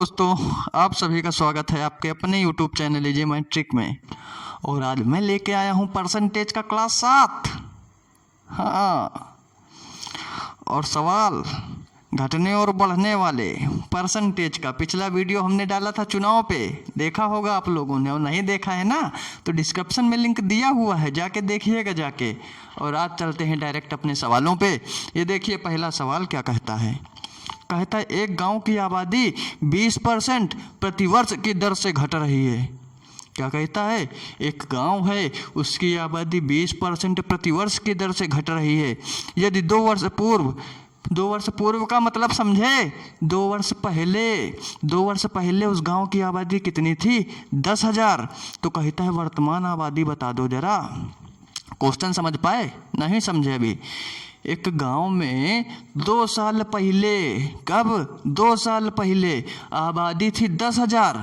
दोस्तों, आप सभी का स्वागत है आपके अपने YouTube channel easy mind trick में। और आज मैं लेके आया हूँ परसेंटेज का क्लास 7। हाँ, और सवाल घटने और बढ़ने वाले परसेंटेज का पिछला वीडियो हमने डाला था चुनाव पे, देखा होगा आप लोगों ने। और नहीं देखा है ना तो डिस्क्रिप्शन में लिंक दिया हुआ है, जाके देखिएगा जाके। और आज चलते हैं डायरेक्ट अपने सवालों पे। ये देखिए पहला सवाल क्या कहता है। कहता है एक गांव की आबादी 20% प्रतिवर्ष की दर से घट रही है। क्या कहता है? एक गांव है, उसकी आबादी 20% प्रतिवर्ष की दर से घट रही है। यदि 2 वर्ष पूर्व का मतलब समझे, 2 वर्ष पहले उस गांव की आबादी कितनी थी? 10,000। तो कहता है वर्तमान आबादी बता दो जरा। क्वेश्चन समझ पाए? नहीं समझे अभी। एक गांव में 2 साल पहले, कब? 2 साल पहले आबादी थी 10,000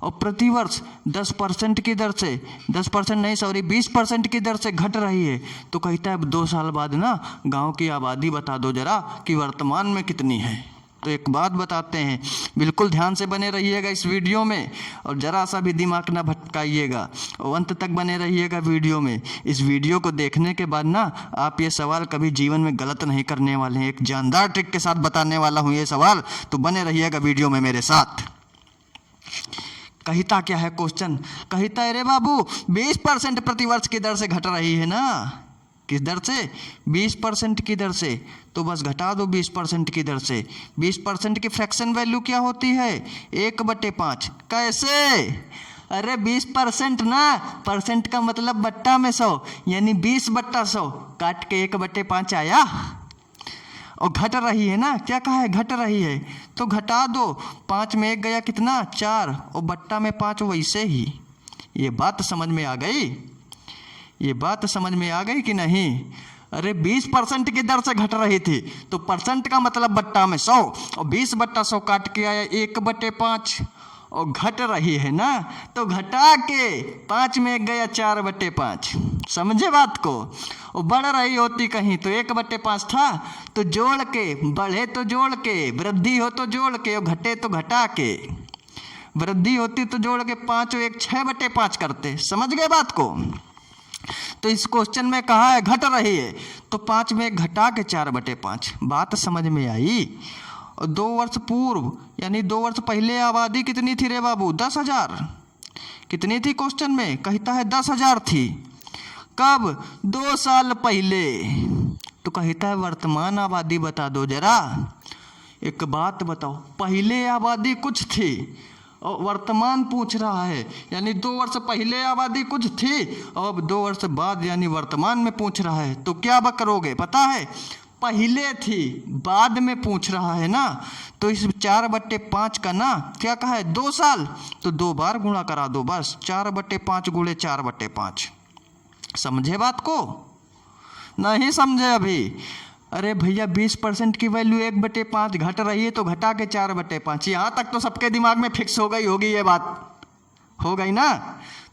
और प्रतिवर्ष 10% की दर से, 10% नहीं सॉरी 20% की दर से घट रही है। तो कहता है 2 साल बाद ना गांव की आबादी बता दो जरा कि वर्तमान में कितनी है। तो एक बात बताते हैं, बिल्कुल ध्यान से बने रहिएगा इस वीडियो में और ज़रा सा भी दिमाग ना भटकाइएगा और अंत तक बने रहिएगा वीडियो में। इस वीडियो को देखने के बाद ना आप ये सवाल कभी जीवन में गलत नहीं करने वाले हैं। एक जानदार ट्रिक के साथ बताने वाला हूँ ये सवाल, तो बने रहिएगा वीडियो में मेरे साथ। कहता क्या है क्वेश्चन? कहता है रे बाबू 20% प्रतिवर्ष की दर से घट रही है ना। किस दर से? 20% की दर से। तो बस घटा दो 20% की दर से। 20% की फ्रैक्शन वैल्यू क्या होती है? 1/5। कैसे? अरे 20% ना, परसेंट का मतलब बट्टा में 100, यानी 20/100 काट के 1/5 आया। और घट रही है ना, क्या कहा है? घट रही है। तो घटा दो, 5 में 1 गया कितना? 4 और बट्टा में 5 वैसे ही। ये बात समझ में आ गई? ये बात समझ में आ गई कि नहीं? अरे 20% की दर से घट रही थी तो परसेंट का मतलब बट्टा में 100 और 20/100 काट के आया 1/5 और घट रही है ना, तो घटा के 5 में 1 गया 4/5। समझे बात को? और बढ़ रही होती कहीं तो 1/5 था, तो जोड़ के, बढ़े तो जोड़ के, वृद्धि हो तो जोड़ के और घटे तो घटा के। वृद्धि होती तो जोड़ के 5 और 1 6/5 करते। समझ गए बात को? तो इस क्वेश्चन में कहा है घट रही है तो 5 में 1 घटा के 4/5। बात समझ में आई? और 2 वर्ष पूर्व यानी 2 वर्ष पहले आबादी कितनी थी रे बाबू? 10,000। कितनी थी क्वेश्चन में? कहता है 10,000 थी। कब? 2 साल पहले। तो कहता है वर्तमान आबादी बता दो जरा। एक बात बताओ, पहले आबादी कुछ थी और वर्तमान पूछ रहा है, यानी 2 वर्ष पहले आबादी कुछ थी और अब 2 वर्ष बाद यानी वर्तमान में पूछ रहा है। तो क्या करोगे पता है? पहले थी, बाद में पूछ रहा है ना, तो इस 4/5 का ना क्या कहा है? 2 साल, तो 2 बार गुणा करा दो बस। 4/5 गुणे 4/5। समझे बात को? नहीं समझे अभी? अरे भैया 20% की वैल्यू 1/5 घट रही है तो घटा के 4/5। यहाँ तक तो सबके दिमाग में फिक्स हो गई होगी, ये बात हो गई ना।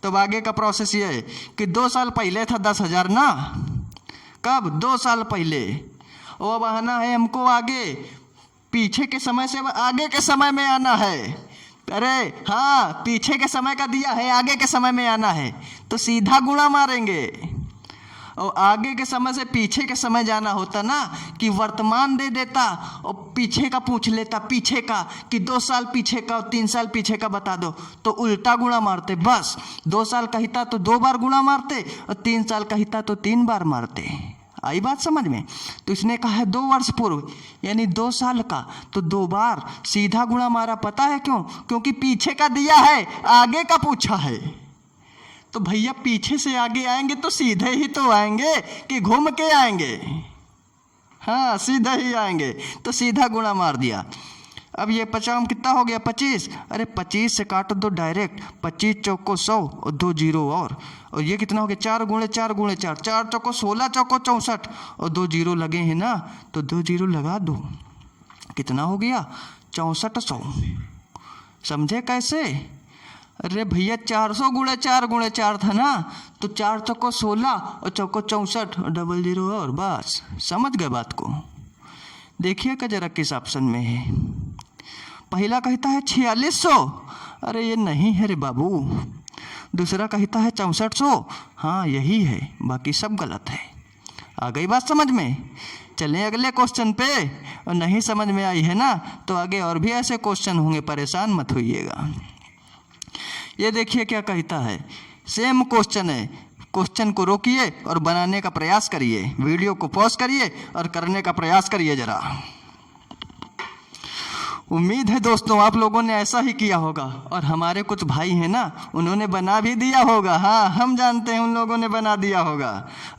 तो आगे का प्रोसेस ये है कि 2 साल पहले था 10,000 ना। कब? 2 साल पहले। और अब आना है हमको आगे, पीछे के समय से आगे के समय में आना है। अरे हाँ, पीछे के समय का दिया है, आगे के समय में आना है, तो सीधा गुणा मारेंगे। और आगे के समय से पीछे के समय जाना होता ना, कि वर्तमान दे देता और पीछे का पूछ लेता, पीछे का कि 2 साल पीछे का और 3 साल पीछे का बता दो, तो उल्टा गुणा मारते बस। 2 साल कहता तो 2 बार गुणा मारते और 3 साल कहता तो 3 बार मारते। आई बात समझ में? तो इसने कहा है 2 वर्ष पूर्व यानी 2 साल का, तो 2 बार सीधा गुणा मारा। पता है क्यों? क्योंकि पीछे का दिया है, आगे का पूछा है। तो भैया पीछे से आगे आएंगे तो सीधे ही तो आएंगे कि घूम के आएंगे? हाँ, सीधा ही आएंगे, तो सीधा गुणा मार दिया। अब ये 50 कितना हो गया? 25। अरे 25 से काट दो डायरेक्ट, 25 चौको 100 और 2 जीरो और ये कितना हो गया? 4 गुणे 4 गुणे 4, 4 चौको 16, चौको 64 और 2 जीरो लगे हैं ना, तो 2 जीरो लगा दो। कितना हो गया? 6400। समझे कैसे? अरे भैया 400 गुणे 4 गुणे 4 था ना, तो 4 चौको 16 और चौको 64 और 0 0 और बस। समझ गए बात को? देखिए का जरा किस ऑप्शन में है। पहला कहता है 4600, अरे ये नहीं है रे बाबू। दूसरा कहता है 6400, हाँ यही है, बाकी सब गलत है। आ गई बात समझ में? चलें अगले क्वेश्चन पे। और नहीं समझ में आई है ना तो आगे और भी ऐसे क्वेश्चन होंगे, परेशान मत होइएगा। ये देखिए क्या कहता है, सेम क्वेश्चन है। क्वेश्चन को रोकिए और बनाने का प्रयास करिए, वीडियो को पॉज करिए और करने का प्रयास करिए ज़रा। उम्मीद है दोस्तों आप लोगों ने ऐसा ही किया होगा, और हमारे कुछ भाई हैं ना उन्होंने बना भी दिया होगा। हाँ हम जानते हैं उन लोगों ने बना दिया होगा।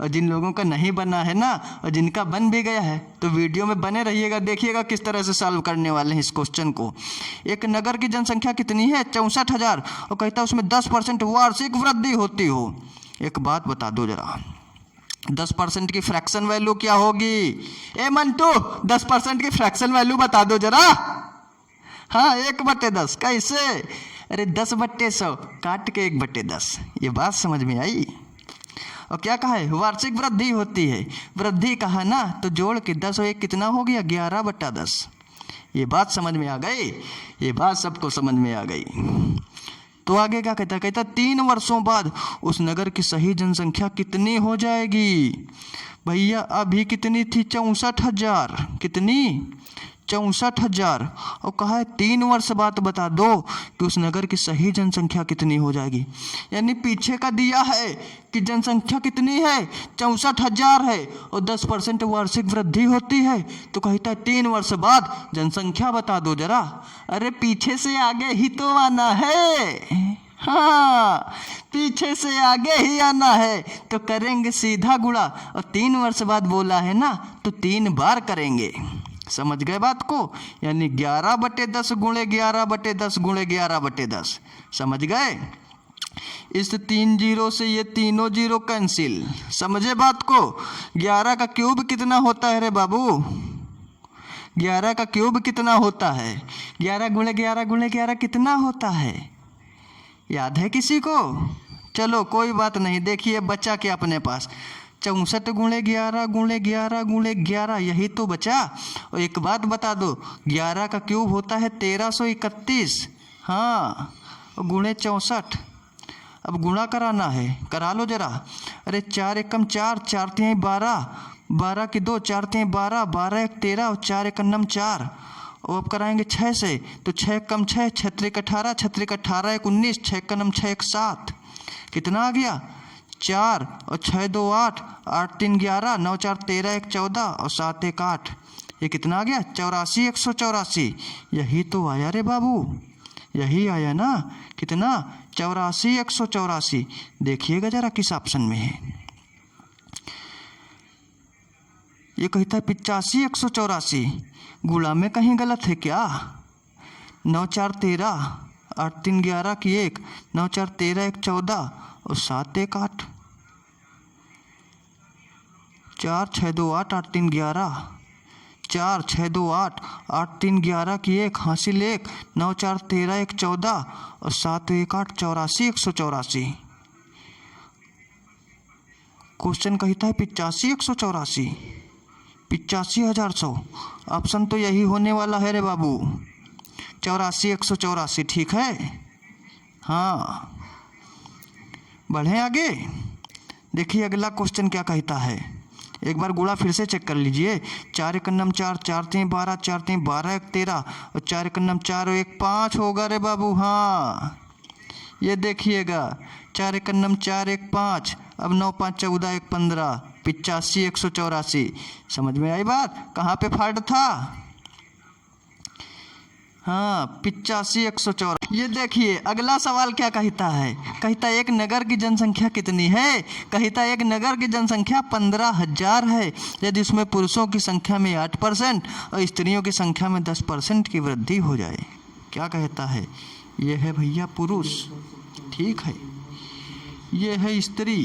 और जिन लोगों का नहीं बना है ना और जिनका बन भी गया है तो वीडियो में बने रहिएगा, देखिएगा किस तरह से सॉल्व करने वाले हैं इस क्वेश्चन को। एक नगर की जनसंख्या कितनी है? 64,000, और कहता है उसमें 10% वार्षिक वृद्धि होती हो। एक बात बता दो जरा, 10% की फ्रैक्शन वैल्यू क्या होगी? ए मंटू 10% की फ्रैक्शन वैल्यू बता दो जरा। हाँ 1/10 कैसे? अरे 10/100 काट के 1/10। ये बात समझ में आई? और क्या कहा है? वार्षिक वृद्धि होती है। वृद्धि कहा ना तो जोड़ के 10 और 1 कितना हो गया? 11/10। ये बात समझ में आ गई? ये बात सबको समझ में आ गई। तो आगे क्या कहता है? कहता 3 वर्षों बाद उस नगर की सही जनसंख्या कितनी हो जाएगी? भैया अभी कितनी थी? 64,000। कितनी? 64,000। और कहा है 3 वर्ष बाद बता दो कि उस नगर की सही जनसंख्या कितनी हो जाएगी। यानी पीछे का दिया है कि जनसंख्या कितनी है? 64,000 है और 10% वार्षिक वृद्धि होती है। तो कहता है 3 वर्ष बाद जनसंख्या बता दो जरा। अरे पीछे से आगे ही तो आना है। हाँ पीछे से आगे ही आना है तो करेंगे सीधा गुणा, और 3 वर्ष बाद बोला है ना तो 3 बार करेंगे। समझ गए बात को? यानी 11/10 गुणे 11/10 गुणे 11/10। समझ गए? इस 3 जीरो से ये तीनों जीरो कैंसिल। समझे बात को? 11 का क्यूब कितना होता है रे बाबू? 11 का क्यूब कितना होता है? 11 गुणे 11 गुणे 11 कितना होता है? याद है किसी को? चलो कोई बात नहीं, देखिए बचा क्या अपने पास? 64 गुणे 11 गुणे 11 गुणे 11, यही तो बचा। और एक बात बता दो, 11 का क्यूब होता है 1331। हाँ और गुणे 64। अब गुणा कराना है, करा लो जरा। अरे 4 एकम 4, 4 तिहाई 12, 12 की 2, 4 तिहाई 12, 12 एक 13 और 4 एक 4। और अब कराएंगे 6 से, तो 6 कम 6, 6 त्रिक 18, 6 त्रिक 18 एक 19, 6 का 6 एक 7। कितना आ गया? 4 और 6 2 8, 8 3 11, 9 4 13 एक 14 और 7 1 8। ये कितना आ गया? 84 184। यही तो आया रे बाबू, यही आया ना। कितना? 84 184। देखिएगा जरा किस ऑप्शन में है। ये कहता है 85 184। गुणा में कहीं गलत है क्या? 9 4 13, 8 3 11 की 1, 9 4 13 एक 14 और 7 1 8। 4 6 2 8, 8 3 11, 4 6 2 8, 8 3 11 की 1 हासिल 1, 9 4 13 एक 14 और 7 1 8, 84 184। क्वेश्चन कहता है 85 184, 85,100। ऑप्शन तो यही होने वाला है रे बाबू, 84 184। ठीक है? हाँ बढ़ें आगे। देखिए अगला क्वेश्चन क्या कहता है, एक बार गुणा फिर से चेक कर लीजिए। 4 एक 4, 4 3 12, 4 3 12 एक 13 और 4 एक 4 और 1 5 होगा रे बाबू। हाँ ये देखिएगा, 4 एक 4 1 5, अब 9 5 14 1 15, 85 184। समझ में आई बात? कहाँ पे फॉल्ट था? हाँ 85 184। ये देखिए अगला सवाल क्या कहता है, कहता है एक नगर की जनसंख्या कितनी है? कहता है एक नगर की जनसंख्या 15,000 है यदि उसमें पुरुषों की संख्या में 8% और स्त्रियों की संख्या में 10% की वृद्धि हो जाए। क्या कहता है? ये है भैया पुरुष, ठीक है, ये है स्त्री।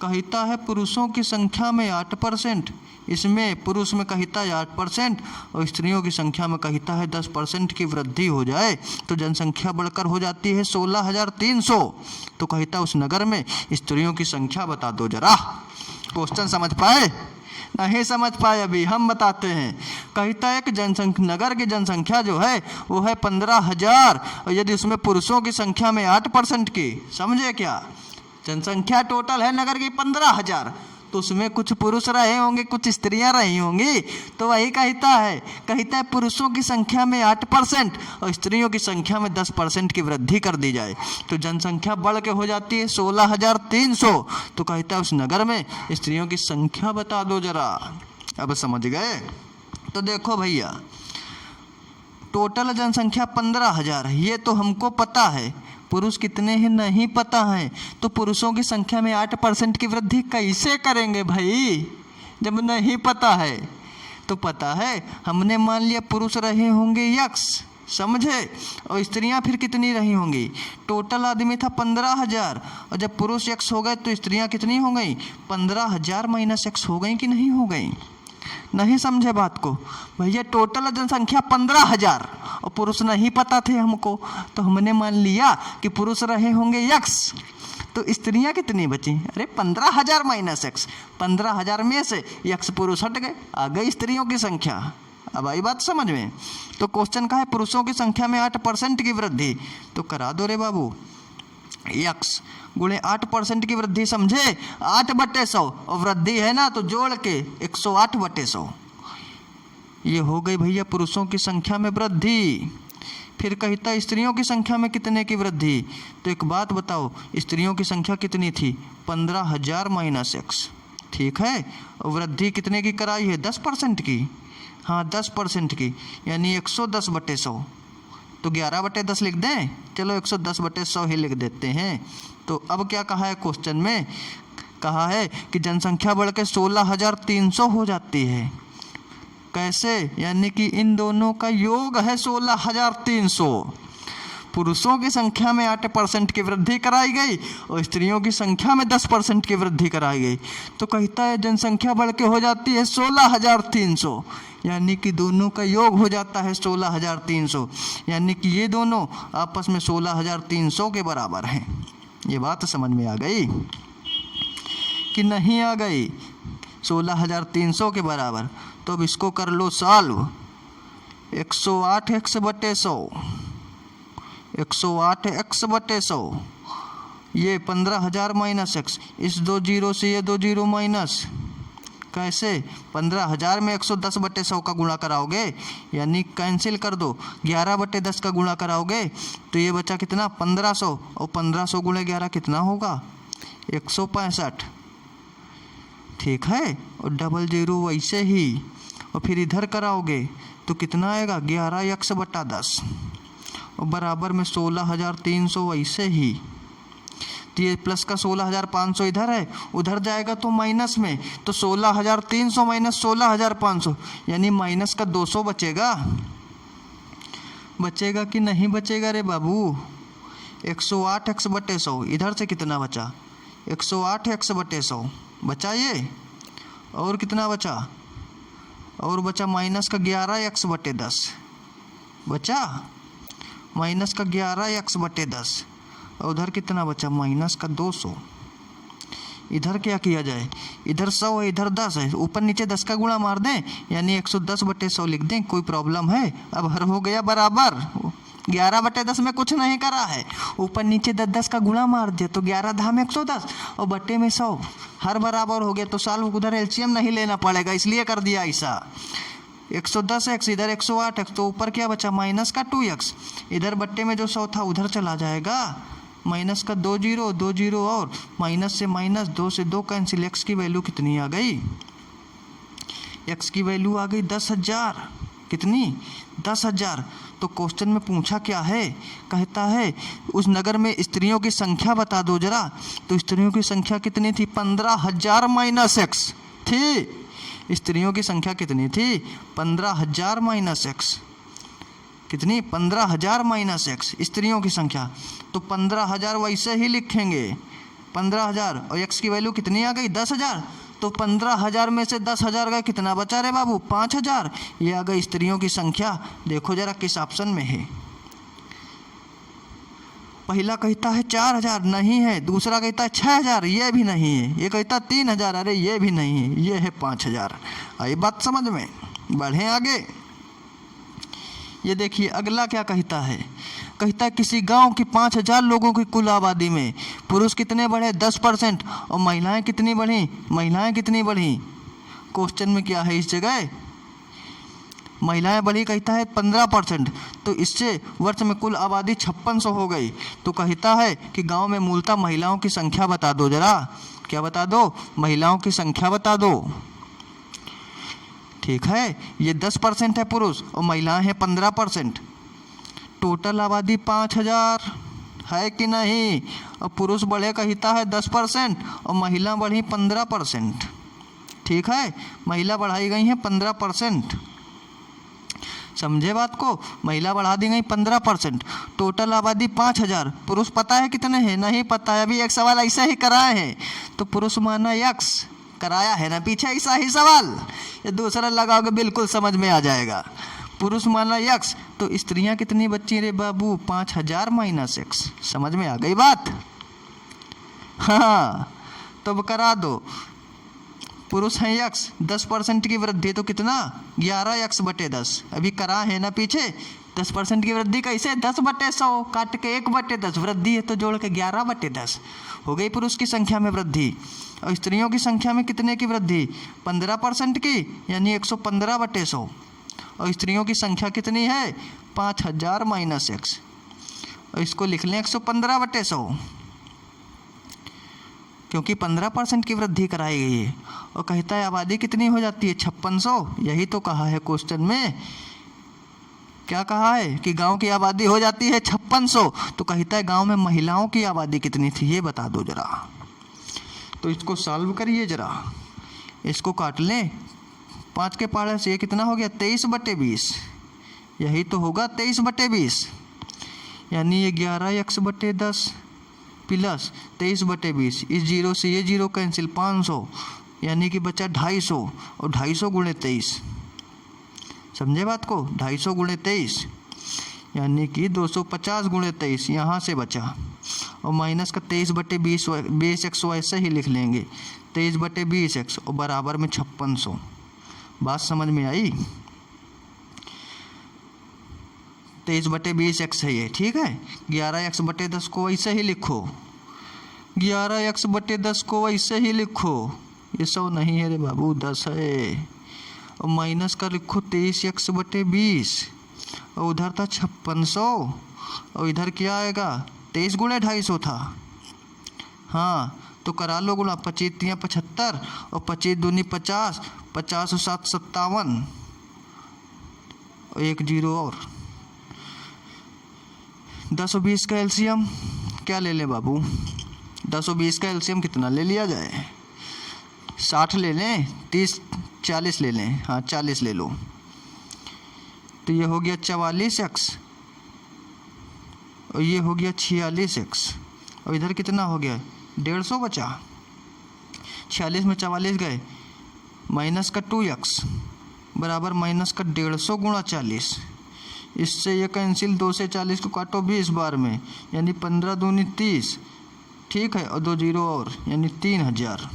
कहता है पुरुषों की संख्या में 8%, इसमें पुरुष में कहता है 8% और स्त्रियों की संख्या में कहता है 10% की वृद्धि हो जाए तो जनसंख्या बढ़कर हो जाती है 16,300। तो कहता है उस नगर में स्त्रियों की संख्या बता दो जरा। क्वेश्चन समझ पाए? नहीं समझ पाए अभी, हम बताते हैं। कहता है कि जनसंख्या, नगर की जनसंख्या जो है वो है 15,000, और यदि उसमें पुरुषों की संख्या में 8% की, समझे क्या, जनसंख्या टोटल है नगर की 15,000, तो उसमें कुछ पुरुष रहे होंगे, कुछ स्त्रियां रही होंगी, तो वही कहता है पुरुषों की संख्या में 8% और स्त्रियों की संख्या में 10% की वृद्धि कर दी जाए, तो जनसंख्या बढ़ के हो जाती है 16,300। तो कहता है उस नगर में स्त्रियों की संख्या बता दो जरा। अब समझ गए? तो देखो भैया, टोटल जनसंख्या 15,000 है, ये तो हमको पता है, पुरुष कितने हैं नहीं पता है, तो पुरुषों की संख्या में 8% की वृद्धि कैसे करेंगे भाई, जब नहीं पता है। तो पता है, हमने मान लिया पुरुष रहे होंगे यक्स, समझे, और स्त्रियां फिर कितनी रही होंगी, टोटल आदमी था 15,000, और जब पुरुष यक्स हो गए तो स्त्रियां कितनी हो गई, 15,000 माइनस एक्स हो गई कि नहीं हो गई। नहीं समझे बात को भैया, टोटल जनसंख्या 15,000 और पुरुष नहीं पता थे हमको, तो हमने मान लिया कि पुरुष रहे होंगे यक्स, तो स्त्रियां कितनी बची, अरे 15,000 माइनस एक्स, 15,000 में से यक्स पुरुष हट गए, आ गई स्त्रियों की संख्या। अब आई बात समझ में? तो क्वेश्चन का है पुरुषों की संख्या में 8% की वृद्धि, तो करा दो रे बाबू, यक्स गुणे 8% की वृद्धि, समझे, 8/100, और वृद्धि है ना तो जोड़ के 108/100, ये हो गई भैया पुरुषों की संख्या में वृद्धि। फिर कहता है स्त्रियों की संख्या में कितने की वृद्धि, तो एक बात बताओ, स्त्रियों की संख्या कितनी थी, 15,000 माइनस एक्स, ठीक है, और वृद्धि कितने की कराई है, 10% की, हाँ 10% की, यानी 110/100, तो 11/10 लिख दें, चलो 110/100 ही लिख देते हैं। तो अब क्या कहा है क्वेश्चन में, कहा है कि जनसंख्या बढ़ के 16,300 हो जाती है, कैसे, यानी कि इन दोनों का योग है 16,300, पुरुषों की संख्या में 8% की वृद्धि कराई गई और स्त्रियों की संख्या में 10% की वृद्धि कराई गई, तो कहता है जनसंख्या बढ़ के हो जाती है 16,300, यानी कि दोनों का योग हो जाता है 16,300, यानी कि ये दोनों आपस में 16,300 के बराबर हैं। ये बात समझ में आ गई कि नहीं आ गई, 16,300 के बराबर। तो अब इसको कर लो सॉल्व, 108x/100, 108x/100, ये 15,000 माइनस एक्स, इस 2 जीरो से ये 2 जीरो माइनस, कैसे, 15,000 में 110/100 का गुणा कराओगे, यानी कैंसिल कर दो, 11/10 का गुणा कराओगे तो ये बचा कितना 1500, और 1500 गुणे 11 कितना होगा 165, ठीक है, और डबल जीरो वैसे ही, और फिर इधर कराओगे तो कितना आएगा 11x/10, और बराबर में 16,300 वैसे ही, तो ये प्लस का 16,500 इधर है, उधर जाएगा तो माइनस में, तो 16,300 माइनस 16,500, यानी माइनस का 200 बचेगा, बचेगा कि नहीं बचेगा रे बाबू, 108x/100, इधर से कितना बचा 108x/100 बचा ये, और कितना बचा, और बचा माइनस का 11x/10 बचा, माइनस का 11x/10, और उधर कितना बचा माइनस का 200। इधर क्या किया जाए, इधर 100 है इधर 10 है, ऊपर नीचे 10 का गुणा मार दें, यानी 110/100 लिख दें, कोई प्रॉब्लम है। अब हर हो गया बराबर, 11/10 में कुछ नहीं करा है, ऊपर नीचे 10 का गुणा मार दिया तो 11 धाम 110 और बट्टे में 100, हर बराबर हो गया, तो साल उधर एलसीएम नहीं लेना पड़ेगा, इसलिए कर दिया ऐसा। 110x इधर 108x, तो ऊपर क्या बचा माइनस का 2x, इधर बट्टे में जो 100 था उधर चला जाएगा, माइनस का 2 जीरो और माइनस से माइनस, 2 से 2 कैंसिल, x की वैल्यू कितनी आ गई, x की वैल्यू आ गई 10,000, कितनी 10,000। तो क्वेश्चन में पूछा क्या है, कहता है उस नगर में स्त्रियों की संख्या बता दो जरा, तो स्त्रियों की संख्या कितनी थी 15,000 माइनस एक्स थी, स्त्रियों की संख्या कितनी थी 15,000 माइनस एक्स, कितनी 15,000 माइनस एक्स स्त्रियों की संख्या, तो 15,000 वैसे ही लिखेंगे 15,000, और एक्स की वैल्यू कितनी आ गई 10,000, तो 15,000 में से 10,000 का कितना बचा रे बाबू 5,000, ये आ गई स्त्रियों की संख्या। देखो जरा किस ऑप्शन में है, पहला कहता है 4,000, नहीं है। दूसरा कहता है 6,000, ये भी नहीं है। ये कहता है 3,000, अरे ये भी नहीं है। ये है 5,000। आई बात समझ में? बढ़ें आगे। ये देखिए अगला क्या कहता है। कहता है किसी गांव की 5,000 लोगों की कुल आबादी में पुरुष कितने बढ़े? 10%। और महिलाएं कितनी बढ़ी? महिलाएं कितनी बढ़ी? क्वेश्चन में क्या है इस जगह? महिलाएं बढ़ी कहता है 15%। तो इससे वर्ष में कुल आबादी 5600 हो गई। तो कहता है कि गांव में मूलतः महिलाओं की संख्या बता दो जरा। क्या बता दो? महिलाओं की संख्या बता दो। ठीक है, ये 10% है पुरुष और महिलाएं हैं 15%। टोटल आबादी 5,000 है कि नहीं? और पुरुष बढ़े कहता है 10% और महिला बढ़ी 15%। ठीक है, महिला बढ़ाई गई हैं 15%। समझे बात को? महिला बढ़ा दी गई 15%। टोटल आबादी 5,000। पुरुष पता है कितने हैं? नहीं पता है। अभी एक सवाल ऐसा ही कराए हैं तो पुरुष माना x कराया है ना पीछे, ऐसा ही सवाल। ये दूसरा लगाओगे बिल्कुल समझ में आ जाएगा। पुरुष माना x तो स्त्रियां कितनी बच्ची रे बाबू? 5,000 माइनस x। समझ में आ गई बात? हाँ, तो अब करा दो। पुरुष हैं x, 10% की वृद्धि तो कितना? 11x/10। अभी करा है ना पीछे। 10% की वृद्धि कैसे? 10/100 काट के 1/10। वृद्धि है तो जोड़ के 11/10 हो गई पुरुष की संख्या में वृद्धि। और स्त्रियों की संख्या में कितने की वृद्धि? 15% की, यानी 115/100। और स्त्रियों की संख्या कितनी है? 5,000 माइनस x। और इसको लिख लें 115/100, क्योंकि 15% की वृद्धि कराई गई है। और कहता है आबादी कितनी हो जाती है? 5600। यही तो कहा है क्वेश्चन में। क्या कहा है? कि गांव की आबादी हो जाती है 5600। तो कहता है गांव में महिलाओं की आबादी कितनी थी? ये बता दो जरा। तो इसको सॉल्व करिए जरा। इसको काट लें 5 के पहाड़े से। ये कितना हो गया? 23/20। यही तो होगा 23/20, यानी ये 11x/10 प्लस 23/20। इस जीरो से ये जीरो कैंसिल, 500, यानी कि बचा 250। और 250 गुणे 23। समझे बात को? 250 गुणे 23 यानी कि 250 गुणे 23 यहाँ से बचा। और माइनस का 23/20x ऐसे ही लिख लेंगे, 23/20x और बराबर में 5600। बात समझ में आई? 23/20x है ये। ठीक है, 11x/10 को ऐसे ही लिखो। 11x/10 को ऐसे ही लिखो। ये 100 नहीं है रे बाबू, 10 है। और माइनस का लिखो 23x/20। और उधर था 5600। और इधर क्या आएगा? 23 गुणे 250 था। हाँ, तो करा लो गुणा। 25 × 75 और 25 दूनी 50, 50 और 7 57 और 1 0 और 10 और 20 का एलसीएम क्या ले लें बाबू? 10 और 20 का एलसीएम कितना ले लिया जाए? 60 ले लें, 30 40 ले लें। हाँ, 40 ले लो। तो ये हो गया 44x और ये हो गया 46x। और इधर कितना हो गया? 150 बचा। 46 में 44 गए, माइनस का 2x बराबर माइनस का 150 गुणा 40। इससे ये कैंसिल, 2 से 40 को काटो 20 बार में, यानी 15 दूनी 30। ठीक है, और 2 0 और, यानी 3000।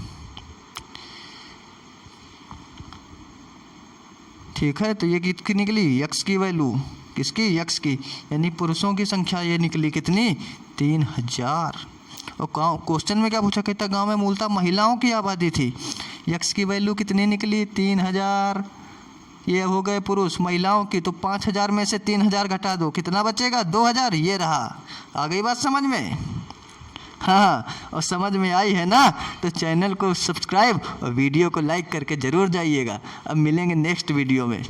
ठीक है, तो ये कितनी निकली? x की वैल्यू। किसकी? x की। यानी पुरुषों की संख्या ये निकली कितनी? 3000। और क्वेश्चन में क्या पूछा? कहता गांव में मूलतः महिलाओं की आबादी थी। x की वैल्यू कितनी निकली? 3000। ये हो गए पुरुष। महिलाओं की तो 5000 में से 3000 घटा दो, कितना बचेगा? 2000। ये रहा। आ गई बात समझ में? हाँ, और समझ में आई है ना? तो चैनल को सब्सक्राइब और वीडियो को लाइक करके ज़रूर जाइएगा। अब मिलेंगे नेक्स्ट वीडियो में।